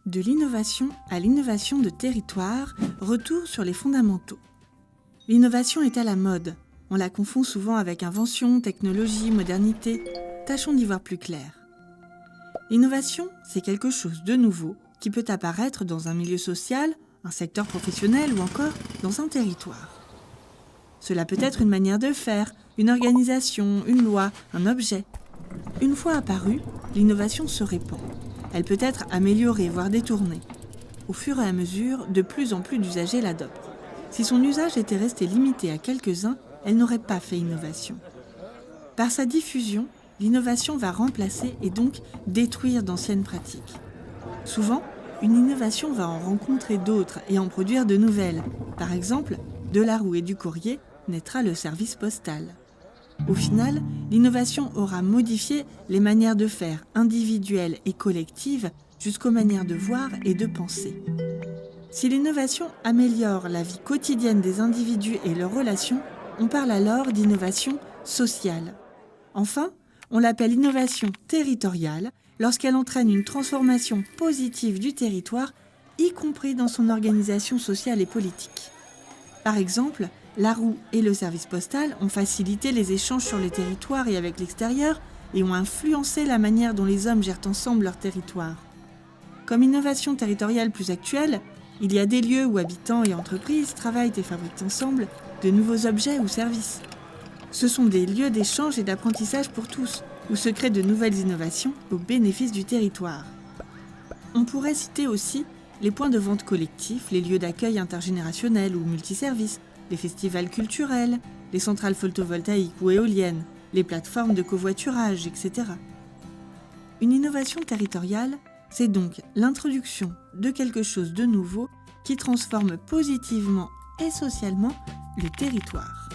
De l'innovation à l'innovation de territoire, retour sur les fondamentaux. L'innovation est à la mode. On la confond souvent avec invention, technologie, modernité. Tâchons d'y voir plus clair. L'innovation, c'est quelque chose de nouveau qui peut apparaître dans un milieu social, un secteur professionnel ou encore dans un territoire. Cela peut être une manière de faire, une organisation, une loi, un objet. Une fois apparue, l'innovation se répand. Elle peut être améliorée, voire détournée. Au fur et à mesure, de plus en plus d'usagers l'adoptent. Si son usage était resté limité à quelques-uns, elle n'aurait pas fait innovation. Par sa diffusion, l'innovation va remplacer et donc détruire d'anciennes pratiques. Souvent, une innovation va en rencontrer d'autres et en produire de nouvelles. Par exemple, de la roue et du courrier naîtra le service postal. Au final, l'innovation aura modifié les manières de faire individuelles et collectives jusqu'aux manières de voir et de penser. Si l'innovation améliore la vie quotidienne des individus et leurs relations, on parle alors d'innovation sociale. Enfin, on l'appelle innovation territoriale lorsqu'elle entraîne une transformation positive du territoire, y compris dans son organisation sociale et politique. Par exemple, la roue et le service postal ont facilité les échanges sur les territoires et avec l'extérieur et ont influencé la manière dont les hommes gèrent ensemble leur territoire. Comme innovation territoriale plus actuelle, il y a des lieux où habitants et entreprises travaillent et fabriquent ensemble de nouveaux objets ou services. Ce sont des lieux d'échange et d'apprentissage pour tous, où se créent de nouvelles innovations au bénéfice du territoire. On pourrait citer aussi les points de vente collectifs, les lieux d'accueil intergénérationnels ou multiservices, les festivals culturels, les centrales photovoltaïques ou éoliennes, les plateformes de covoiturage, etc. Une innovation territoriale, c'est donc l'introduction de quelque chose de nouveau qui transforme positivement et socialement le territoire.